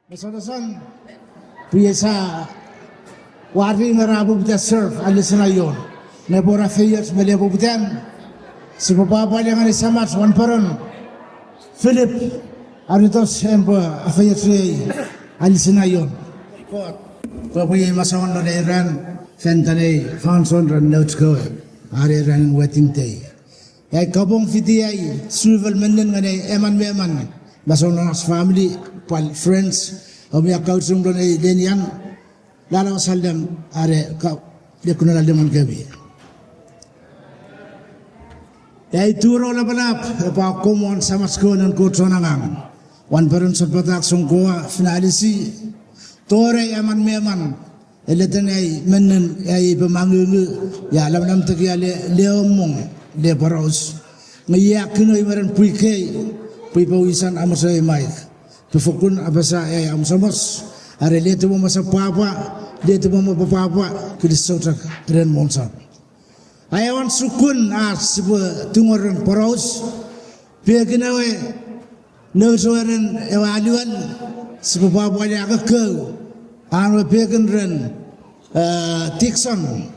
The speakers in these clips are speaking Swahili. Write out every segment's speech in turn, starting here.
Masodasan, piyesa wari ngarabu buta serve alisana yon. Nebora feyers melebu butan. Si papa yang ada samat wan peron. Philip aritos empa feyers alisana yon. Papuye masawan do Iran fentane fanson ran notes go. Are ran waiting day. Ay kabong fiti ay suval menden ngane eman meman. Masawan nas family pal friends kami akau sungguh ni denian lalu salam are kau dia kenal dengan kami. Yai turo la balap pa komon sama sekolah dan kutonangan. Wan peron sepatak sungguh finalisi tore aman meman. Eleten ay menen ay pemanggil ya lam teki ale leomong le paros. Ngayak kena ibaran pui pawisan amasai mai. Pefukun abasa ay amsamos are leto mo masa papa leto mo papa kristotak ren monsa ayawan sukun as tungoran paros peginawe no soren ewaliwan sebab papa ya ke anu pegen ren Dixon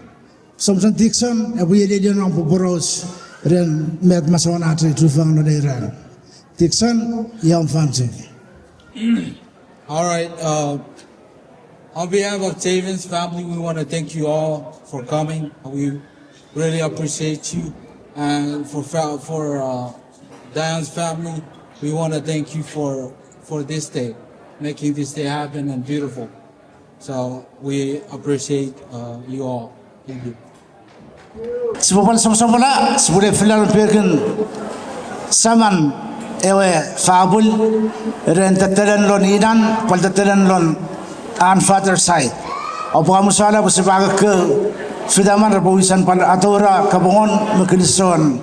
somsan Dixon abu ye le nang paros ren met masawan atre tufang no dairan Dixon yam fancy. All right. On behalf of Javen's family, we want to thank you all for coming. We really appreciate you, and for Diane's family, we want to thank you for this day, making this day happen and beautiful. So we appreciate you all. Thank you. Sebab sama-sama sebuah film pegan saman. Ewe fabul rentatalan lon inan paltatalan lon on father side apa musala bersebab ke sudaman rebuisan pal atora kabongon mekilison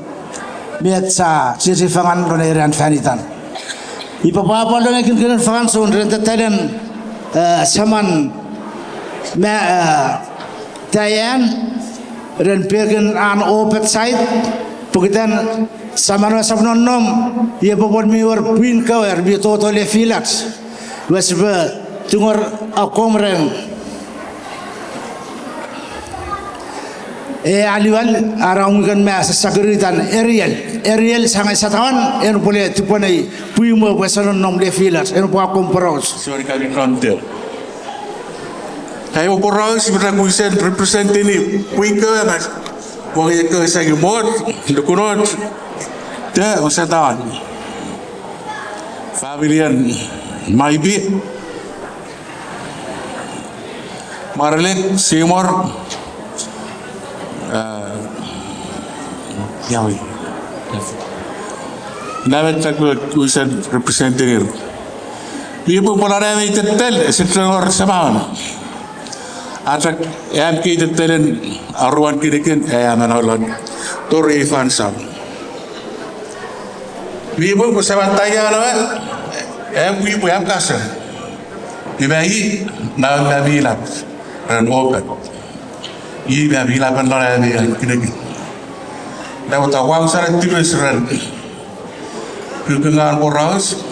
biasa sisifangan lon iran fanitan ipapa lon ikin fangan son rentatalan saman ma Daian ren pegen an opet side pugitan samano sabnon nom ye popol miwar pin kawer bi toto le filax wasba tungor akomren aliwal arang kan ma sakritan Ariel sangai satawan en pole tuponai puimo wasalon nom le filax en po akompros sorry kami frontier kayo poros berlakukan represent ini puika mas wong ke saya mod dukunot dia usahawan familian maybe Marlene Seymour yawi namet takut usaha representative dia pun pola itu tel setelah semalam atak yang kita telen arwan kirikin manolon tori fansam wibu bersama tanya lawa wibu yang kasar dibayi na nabilap ran open i nabilapan lora yang kirikin dapat awang sarat terus ran kekengan poros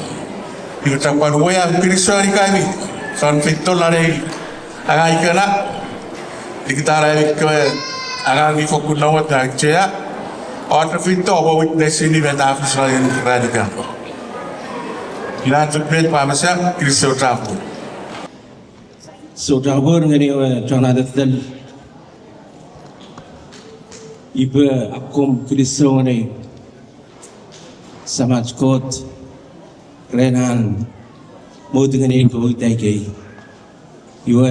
kita pada wayang kirisari kami konfliktor lari agai kena dikitarai ke agai ni fokus nawat nak cia orang finto bawa witness ini benda afisal yang radikal kita terpilih pamasa Kristo travel so travel ngani orang ada tel ibu akum Kristo ngani sama skot renan mau dengan ini kau itai iwa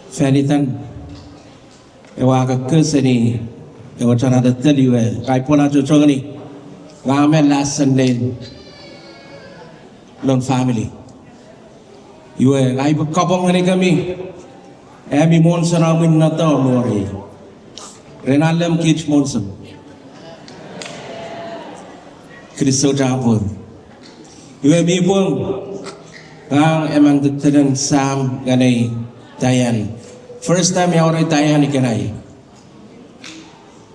fanitan ewa keseni ewa cara detail iwa kai pola cocok ni ngamen lasan len non family iwa kai kapong ni kami emi monson amin nata mori renalem kich monson Kristo Japur iwa mi pun ang emang teten sam ganay Daian first time ya orang Daian ikanay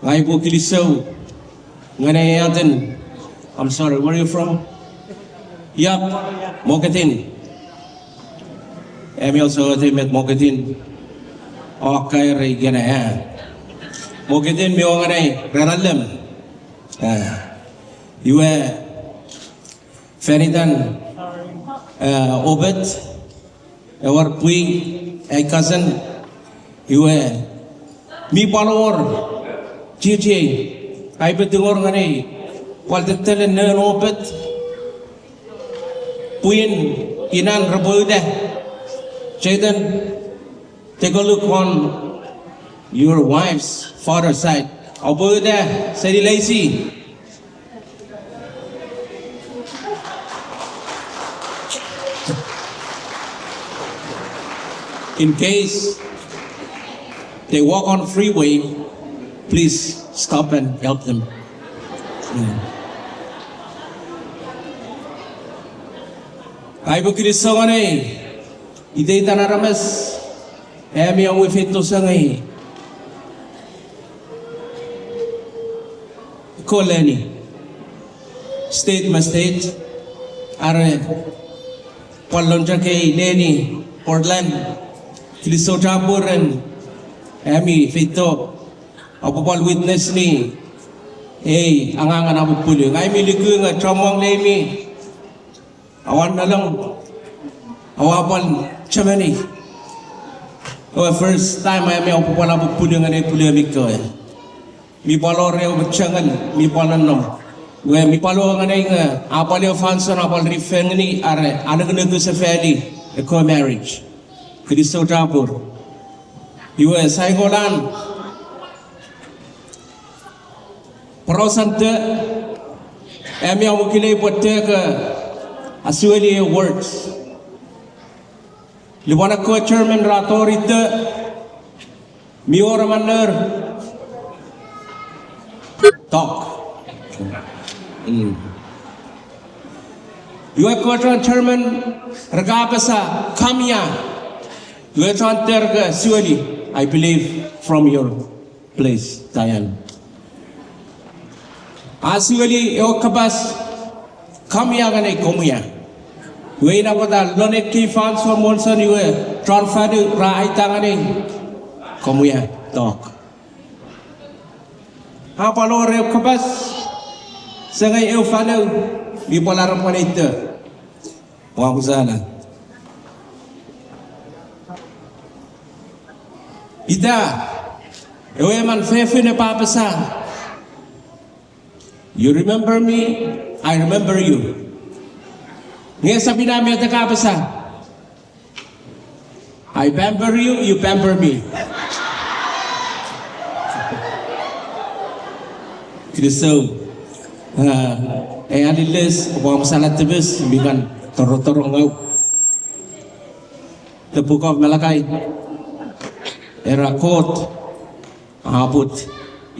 ngai po kilisaw ganay yatin I'm sorry where are you from Yap Mokatin Emi also met Moketin. Okay, Regana. Moketin me ongane, Ranalem. You were Feridan Obet, our Pui, a cousin. You were me Palor, GJ. I bet the organe, while the telen Obet, Puin, Inan Rabuda, Jaden. Take a look on your wife's father's side. Alberta, Sadie Lacey. In case they walk on freeway, please stop and help them. Ay bukrisogane, ide tanaramas. Emi ang wifito sa ngay. Koleni. State ma state. Are. Palonja kay Lenny. Portland. Kiliso Jaburan. Emi fito. Apapal witness ni. Ang angan ako pulo. Ngay miligo nga tramwang lemi. Awan na lang. Awapal chamani. First time I may opo pala pupulang anay pulamig ko eh. Mi palo reo bachangan, mi palanom. Mi palo anay nga, apal yung fanson, apal rifen ni are, anag sa family, a co-marriage. Kristo Japur. US, ay golan. Prosante, emi ang mukilay pote ka, asuali words. Liwanag ko chairman ratorite miora manner talk. Your quarter chairman regapasa kamya. Your chanter sueli, I believe, from your place, Daian. Asueli yo kabas kamya ganay komya. Way na kota lonet ki fans for monson you transfer ra ay tanganing komuya talk. Ha palore kabas sangay eu fano di polar panita. Wa kusana. Ida eu man fefe ne papasa. You remember me, I remember you. Ngayon sabi namin at nakapasa, I pamper you, you pamper me. Kristo, adilis, upang masalat tibis, bigan toro-toro ngaw. The Book of Malakay, Erakot, Abut,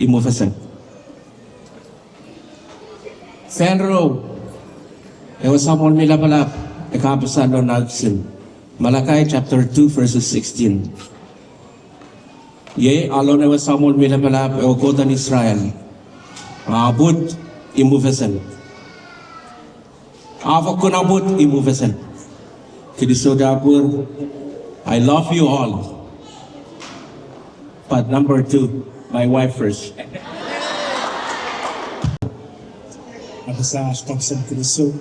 Imufasan. Fenro, Ewa someone milapalap, ekapasan lo nagsin. Malakay chapter 2 verses 16. Ye, alon ewa someone milapalap, ewa kotan Israel. Abut, imuvesan. Avak kunabut, imuvesan. Kristo Japur, I love you all. But number 2, my wife first. Ako sa Stockson Kristo.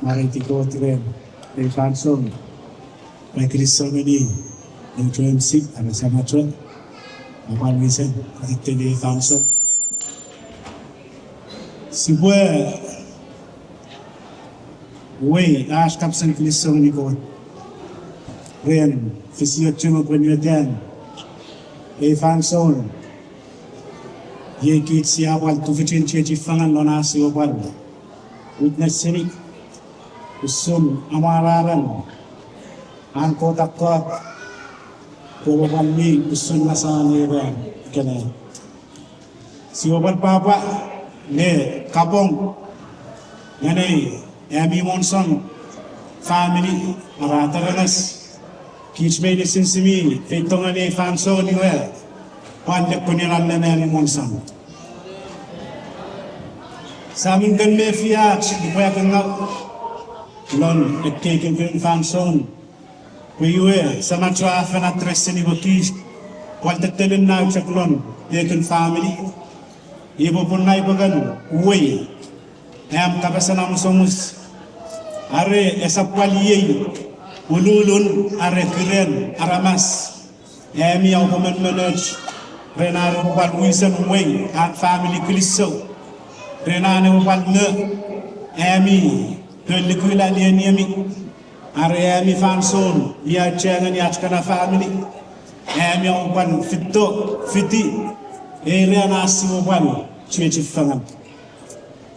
Maritiko tren, may fanson, may Kristo ngani, yung TMC, ano sa matron, apal wisan, ito ni fanson. Sibwe, way, ash kapsan Kristo ngani ko, ren, fisio chumo kwenyotan, may fanson, ye kit siya apal, tufitin chechi fangan lona siya apal, witness sinik, Usum amararan an kotak-kot kuwapan mi usun nasanira kena si wapan papa ne kapong ngane emi monson family marataganas kichme ni sinsimi fitong ne fanso ni we pande kuniran ne emi monson samin kan me fiat di pa kan lon et keken fan son Kuiwe sama chua fana treseni boki kwal tetelin na chaklon yekin family ibo punai bagan uwe am kabasana musomus are esapwali ululun are kiren aramas emi au common manage renare bal wisen uwe at family kliso renane bal ne emi pelikula lieniemi are emi fanson ya chengan ya kana family emi au bal fiti rena asu bal chechi fangan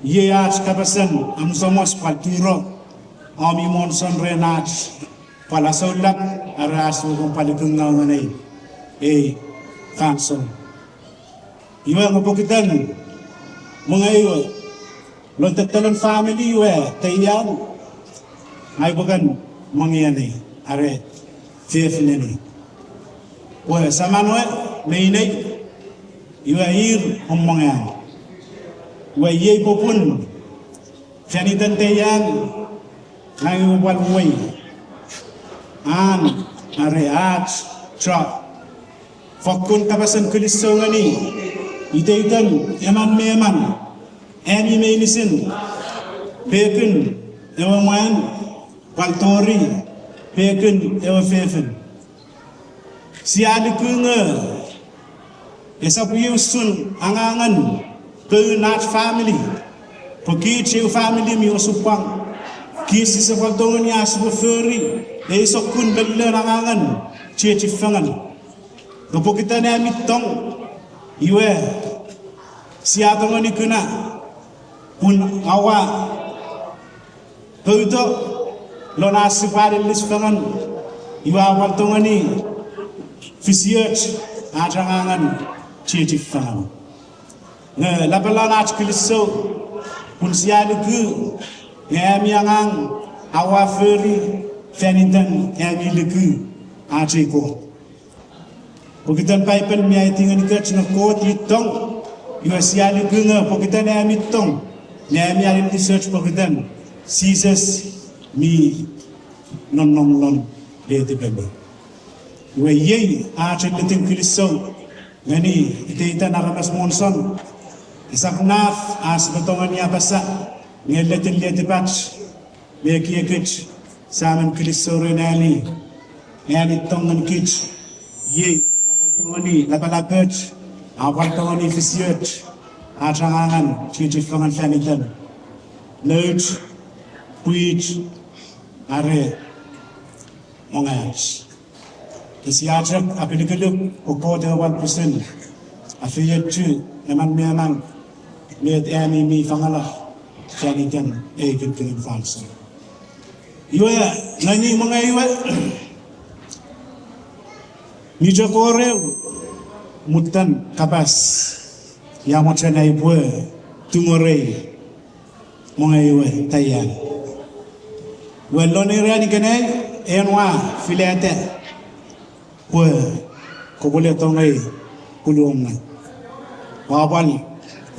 ye at kabasan am somos palturo ami monson renat pala solak arasu ko palikungna manai fanson iwa ngopokitan mengayo lontetelon family we tayan ay bukan mangyani are fefneni we samanwe meinay iwa ir hommangan we ye popun janitan tayan ngayu wal we an are at tra fakun kabasan kulisongani itaitan eman meman emi meinisin pekun ewa man paltori pekun ewa fefen siali kunga esapuyu sun angangan ke nat family pergi chiu family mi osupang kisi sepaltongan ya sebeferi esokun beler angangan chiu fangan kepo kita ne mitong iwe siatongan ikuna pun awa Tuto lona sipari lisfangan iwa waltongani fisiat ajangan chichi fangan ne labalana atkuliso pun siali ku ngami angang awa feri fenitan ngami leku achiko pokitan paipen miai tingan ikach na kot itong iwa siali ku nga pokitan ngami tong ngami alin research pokitan Jesus mi non de bebe we ye achen letin kristo ngani ite naramas monson isaknaf as betongan ya basa ngeletin lete batch me kiekich saman kristo renali yani tongan kich ye apatongani lapalapech apatongani fisiet atrangangan chichi fangan fanitan lodge which are mongayas. Kesiatrek apilikeluk ukote 1%. Afiyat tu eman meman lihat emi mi fangala janikan kekil falsa. Iwa nani mongaywa mi jokoreu mutan kapas yang macam nai pue tumorei mongaywa tayan. Welon irani kenai enwa filete pue ko boleh tongai kulung na wabal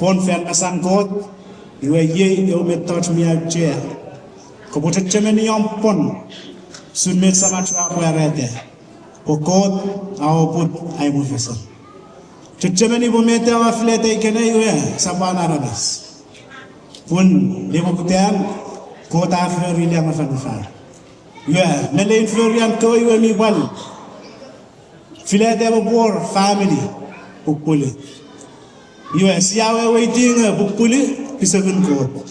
pon fen asan kot iwe ye yo metot mi aje ko botet chemeni yom pon sunmet sama tra ko arete ko kot au put ai mo fesa chemeni bo meta wa filete kenai we sabana rabas pun demo kutean kota Flori yang afan. Ya, nelayan Florian kau iwa mi bal. Filete bor family bukuli. Ya, siawe waiting bukuli pisagun ko.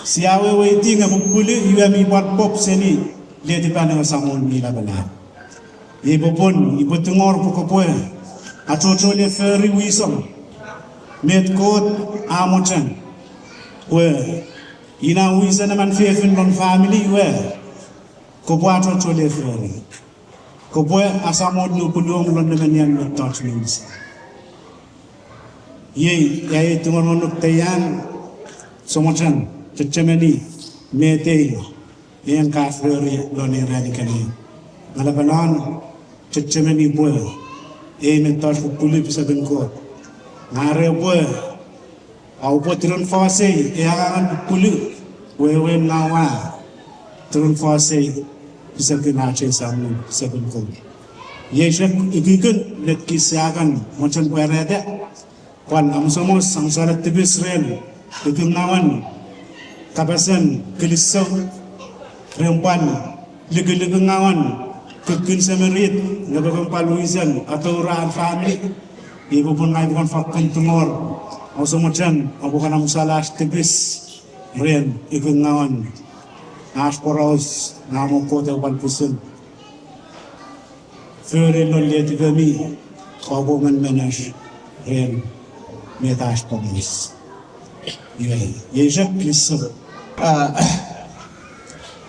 Siawe waiting bukuli iwa mi bal pop seni dia di pandang samun mi labala. Ibu pun ibu tengor pukopue. Acoco le Flori wisom. Met kot amochan. We ina wisa na man fefin non family we ko boato to le frere ko boy asamod no pulong lon na yan no touch means ye ay tungon no tayan somochan chemeni mete yan ka frere lon irani kani ngalabanon chemeni boy me touch pulip sa ko ngare boy au potron fase e agan pulu wewe nawa tron fase bisa kena samu sebelum kau. Yesak ikikun let kisiakan macam berada. Wan amsomos samsara tibis ren ikungawan kapasan kelisau rempan legi-legi ngawan kekin semerit ngebagam paluisan atau rahan family ibu pun naik bukan fakkan tumor amsomochan abukan amsalas tibis ren ikungawan asporos namo kota wan pusun Fere non lieti kami kabungan menas ren metas polis. Yesak kisah.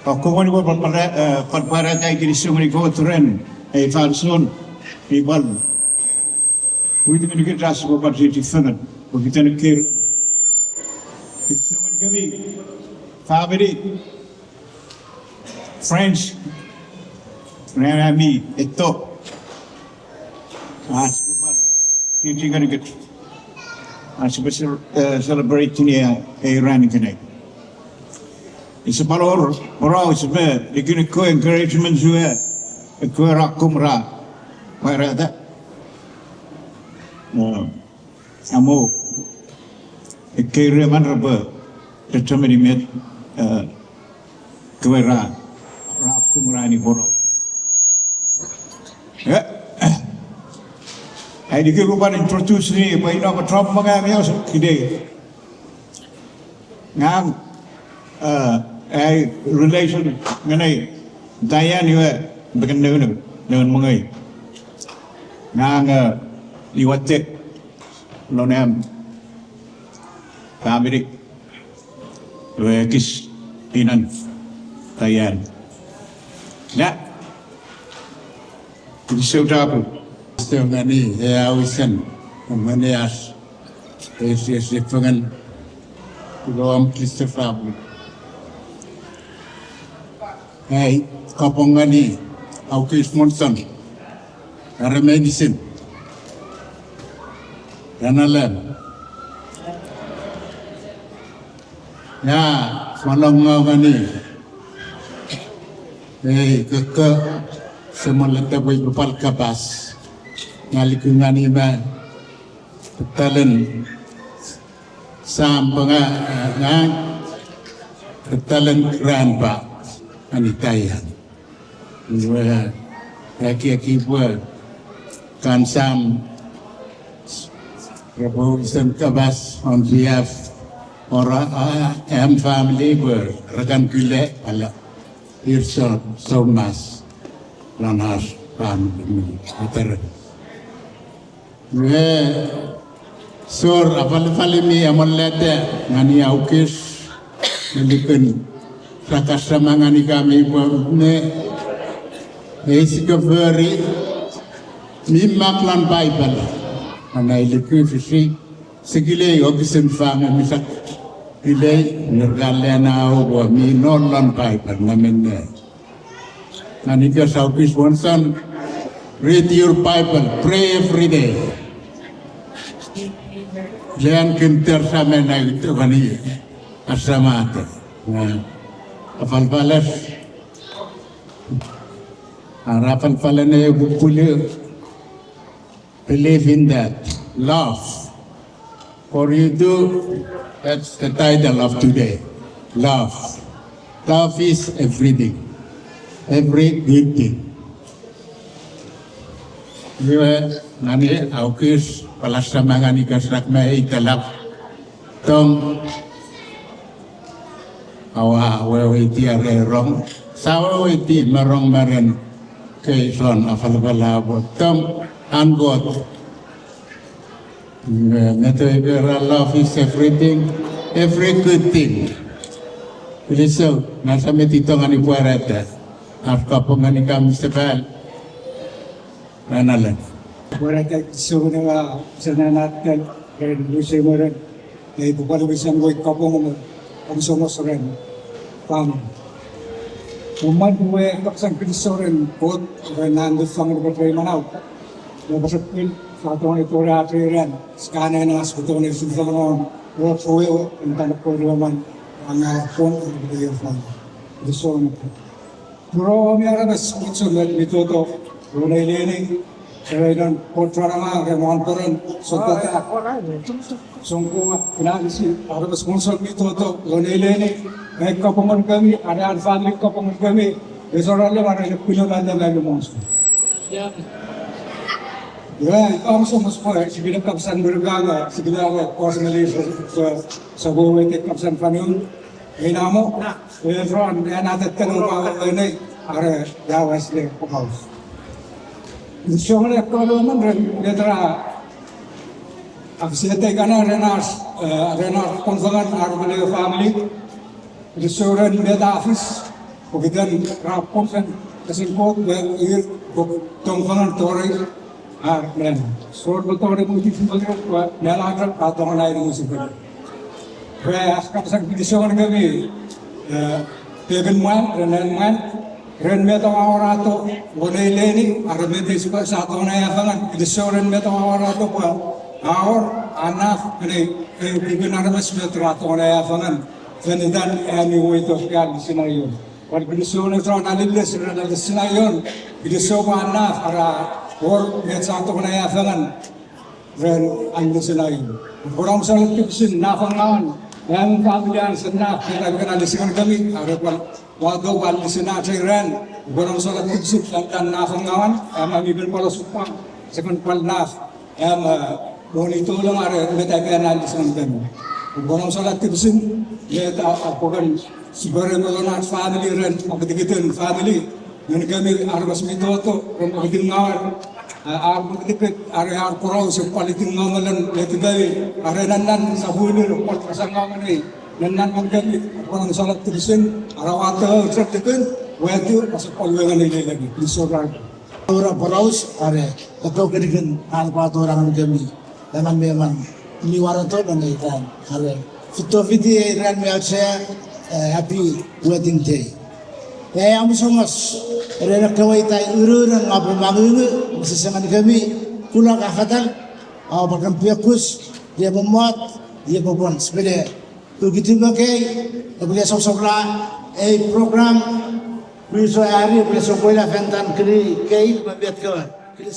Ako wani ko para tay kirisyo ni ko tren ay falson ibal. Wito ni kita sa ko parti fangat. Ko kita ni kir. Kirisyo ni kami family friends Rami ito. Asbab titingan ni kita. Asbab celebrate ni Iran kanay. Isa palor, orang sebab dikini ko encouragement juga, ko rakumra, mana ada, kamu, kira mana raba, determine met, ko rakumra ni borok. Hai dikini ko ban introduce ni, bayi nama Trump mengambil yang kide, ngam. Relation mengenai Daian juga berkenaan dengan mengenai ngang liwat lonem Amerik dua kis inan Daian ya di saudara Setengah ni awisan mengenai isi pengen dalam Christopher. Hey, kapongan ni, aku ismonsan, ada medicine, dan alam. Ya, semalam ngau ni, hey, semua letak bayi berpal kapas, ngalikungan ni man, talen, sampai ngang, talen keran pak. Anitayan. Dua laki-laki buat kansam revolution kabas on behalf orang family buat rekan gile ala irson somas lanas family atar. Dua sur apal mi amal lete ngani aukis melikun Rakasramangani kami buatne basic very mimaklan Bible anai liku fisi segile ogisem fang misak ile nergalena o mi non Bible namenne nanika saukis bonsan read your Bible pray every day jangan kinter sama naik itu kani asramate Afal-falas harapan-falan na yung believe in that love for you do that's the title of today love is everything every good thing nani aukis palasamangan ikasrak may italap tong awa wawiti arerong sawa witi marong maren kay son afalbalabo tom angot meto ibera love is everything every good thing so nasa metito nga ni puereta afkapo nga ni kami sebal nanalan puereta so nga sananatal kay Lucy Moran kay bukalubisang goy kapong ang somos rin pam uman gue kaksang pinsoren kot Fernando sang berterima Manaw nabasapil sa atong ito rin skana na sa ito ni Sudano Rosuyo ang tanap ko naman ang phone ng video phone gusto Bro, kami ada sponsor itu tuh, Brunei ini, selain kontrama, kemanturan, saudara, sungguh finalisi, ada sponsor itu tuh, Brunei ini, mereka pengen kami, ada family pengen kami, besorannya mana yang punya landa lagi monster. Ya, kamu semua segala kapsan bergaga, segala personalis sebuah itu kapsan panjang. Inamo, Efron, dan ada terlalu ini ada jawas deh pokok. Soalnya kalau mana dia aksesnya karena renas konsumen arbele family, restoran dia office, kemudian rapor dan kesimpulan dia tongkongan torai, dan soal torai mungkin sebagai melakukan atau lain musik. Kaya kapsan pidisyon kami, Javen Daian, ren meto awarato, Brunei leni, arabete sa ato na yafangan, pidisyon ren meto awarato pa, awar, anak, Javen arabes meto ato na yafangan, Fenidan emi wito kaya sinayon. Pag pidisyon ito nalilis, sinayon, pidisyon pa anak, para or met sa ato na yafangan, ren ang sinayon. Kurang salat kipisin, nafangawan, yang pamilihan senang kita kenal lisingan kami ada waktu wal lisingan cairan borong salat kubsip dan nafangawan kami bin pala supang second pal naf bonito lang are meta kenal lisingan kami borong salat kubsip meta apokan siguro mo na family ren pagdigitan family yun kami arbas mitoto kung pagdingawan Arbukit area kurau sepalitin ngamalan leti dari area nan sabunir pot pasangan ini nan mangkali orang salat tibisin arawata tertekan wajib masuk polwengan ini lagi disorang Orang peraus are atau kedikan alpa orang kami dengan memang ini warato dan ikan are fitofiti ran me saya happy wedding day. Amu somos rena kawai tai ururang abu mangungu sesangan kami kula kafatal au bakam piakus dia memuat dia bobon sepeda begitu bagai begitu sok-soklah program bisa hari bisa boleh ventan kiri kei membiat kawan kiri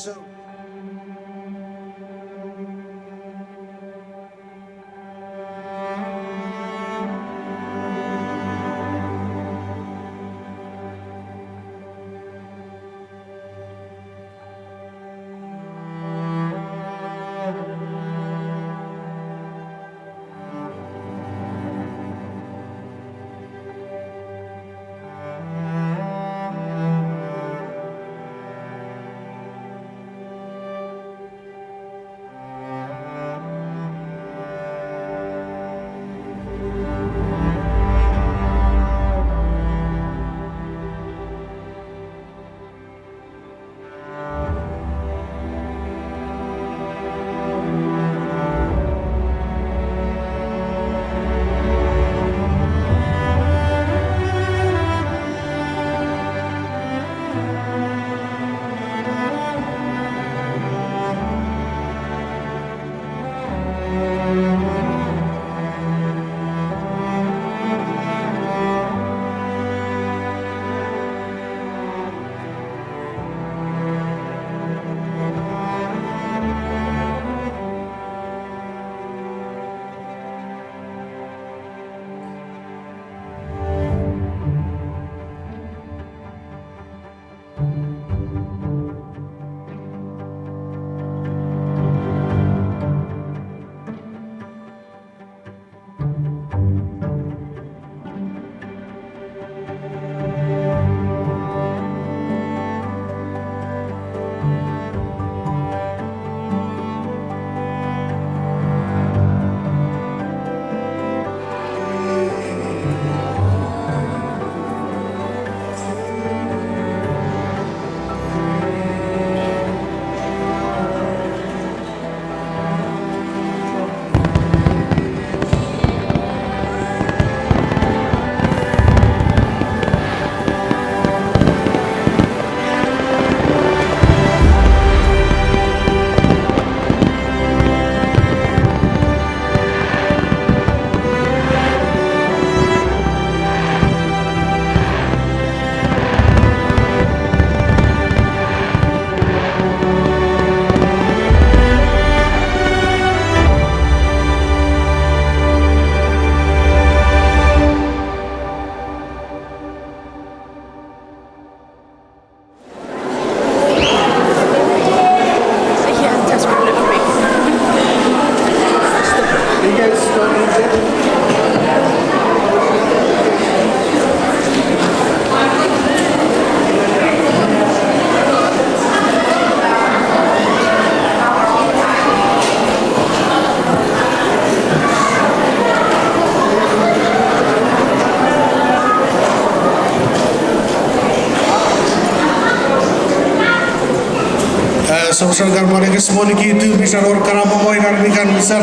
Asal-asal gambar yang semua gitu bisa lor karama mau inarnikan misal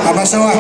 apa sawah.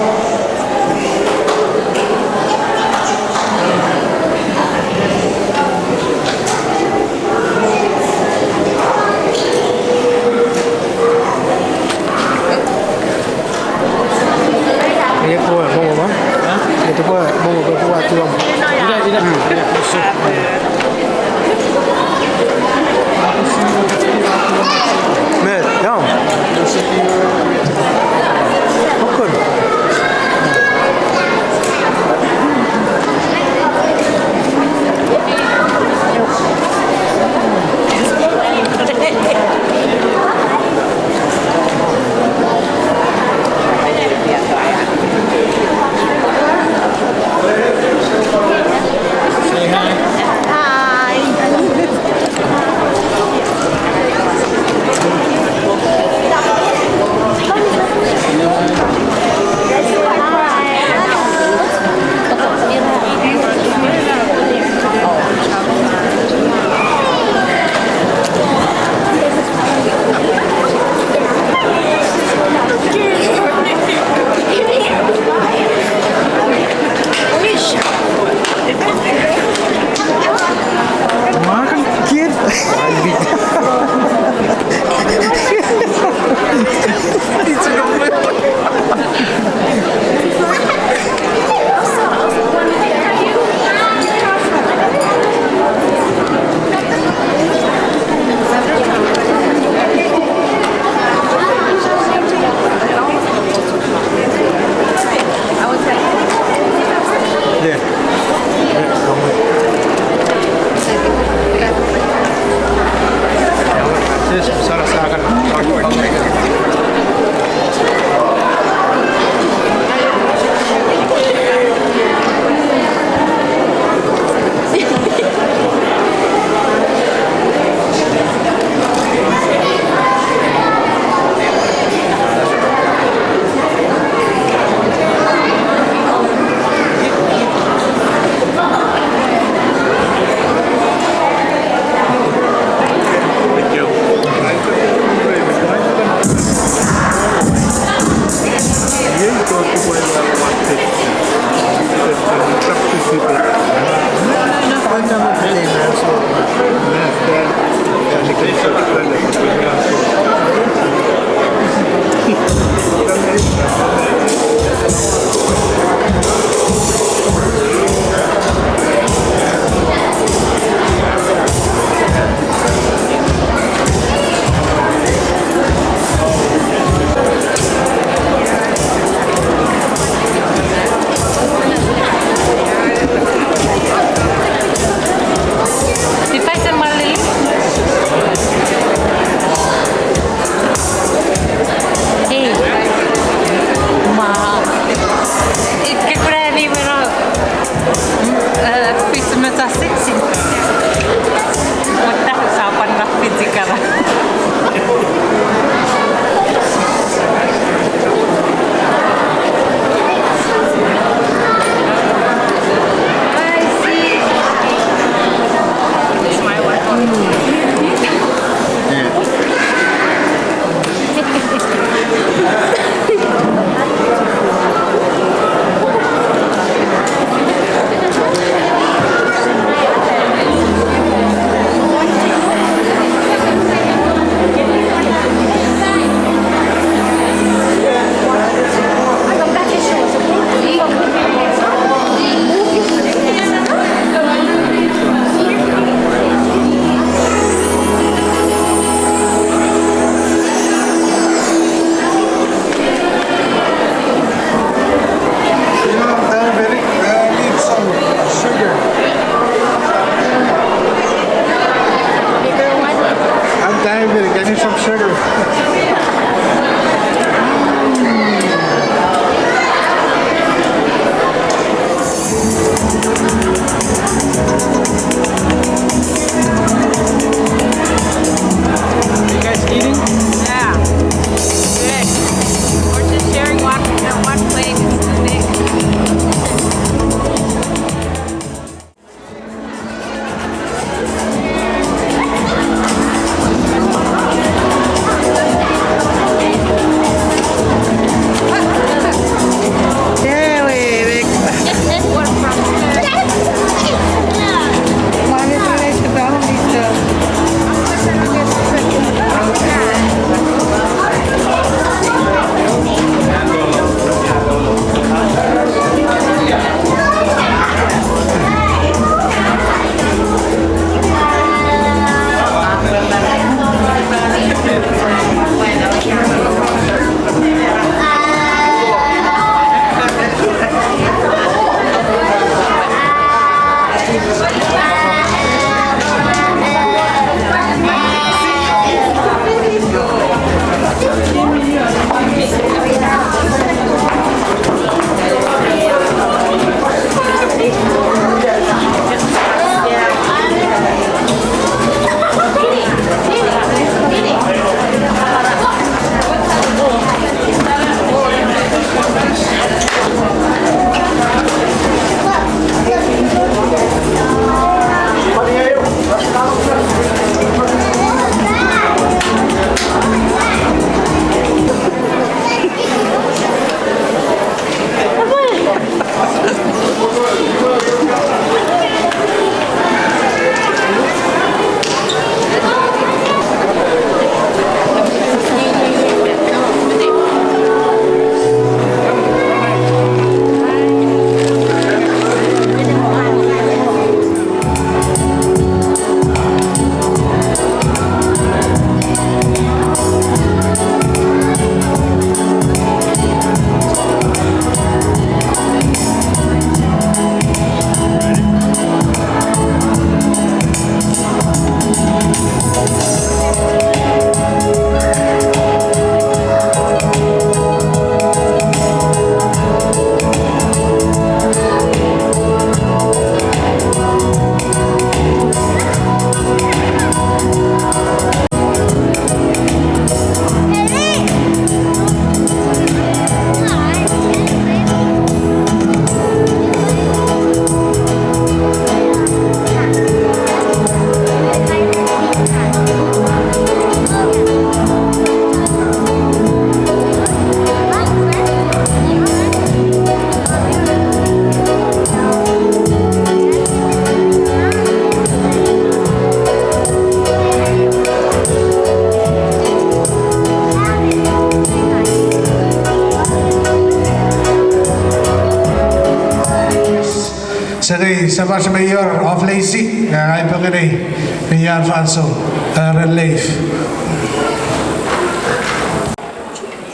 sa mas mayor of Lacey, nga ay pagkari, Mayor Alfonso, Relief.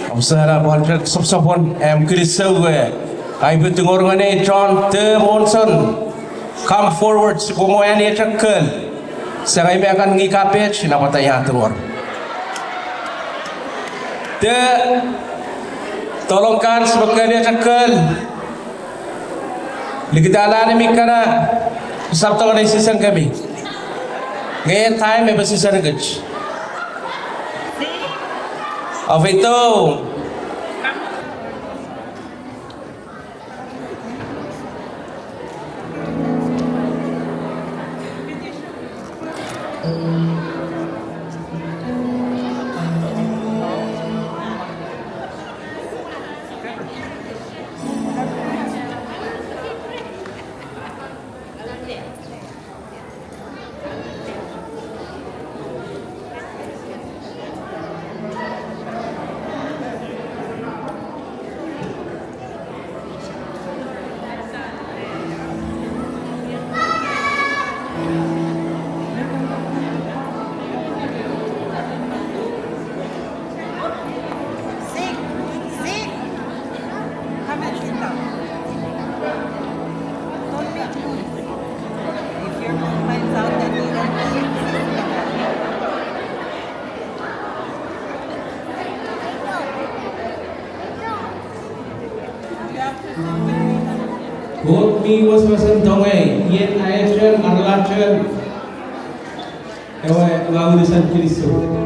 Observa bolak sop-sopon Kristowe. Ay betungor ngane John De Monson. Come forward semuanya ni cekal. Sekarang ini akan ngikapet sinapatay hatur. De tolongkan sebagai dia cekal. Ligdala ni mikana sabtu ni season kami. Ngayon time may season gaj. Of itu Good me was dongai, yen ayatchen, arlachen. Ewa ngawulisan Kristo.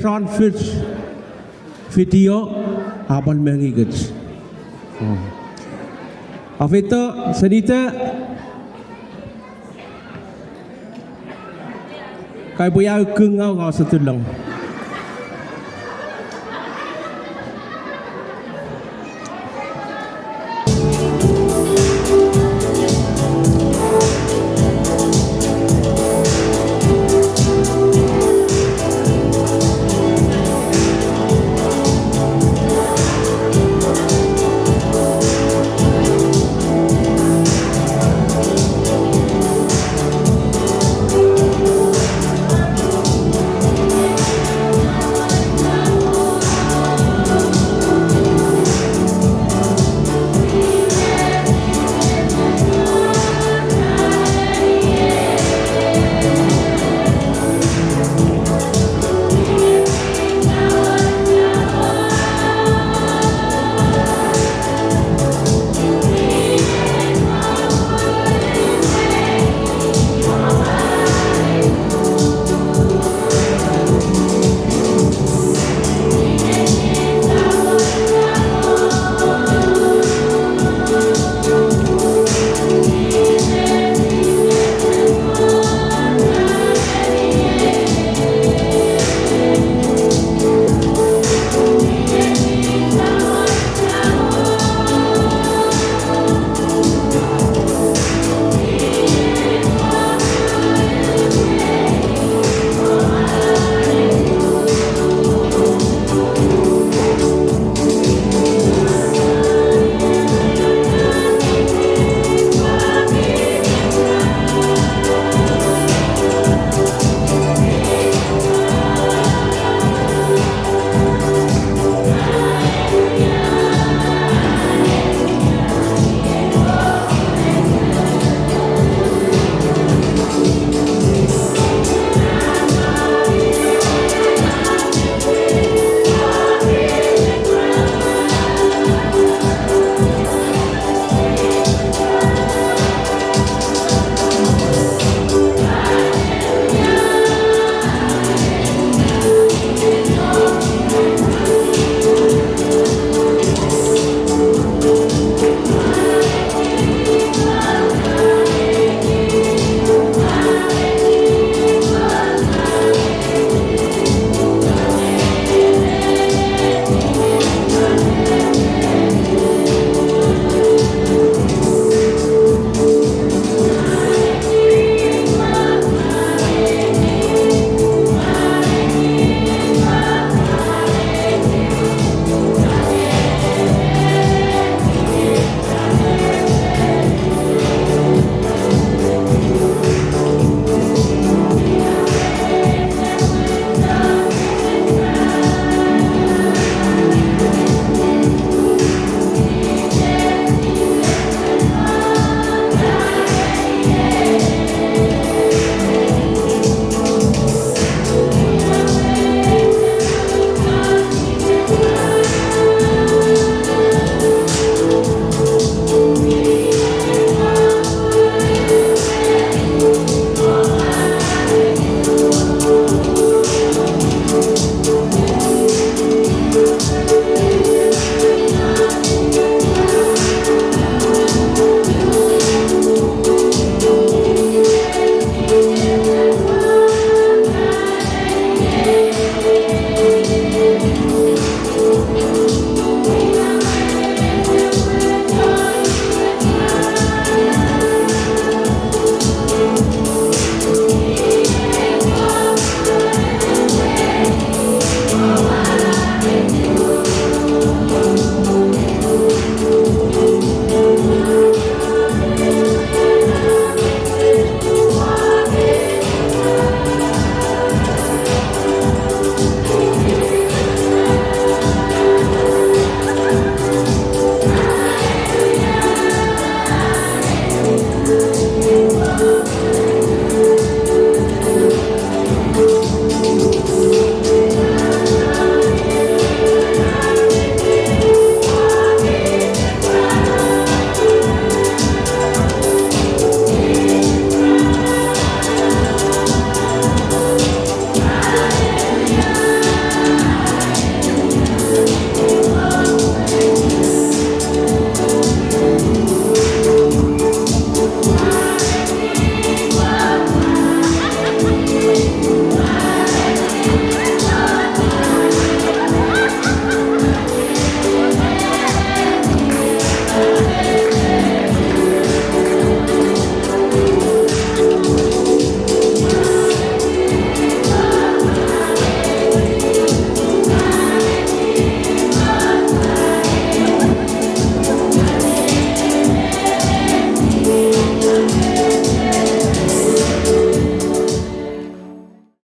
Ron Fitch video abang mengikut. Afito senita kai buyau keng ngau ngau setulung.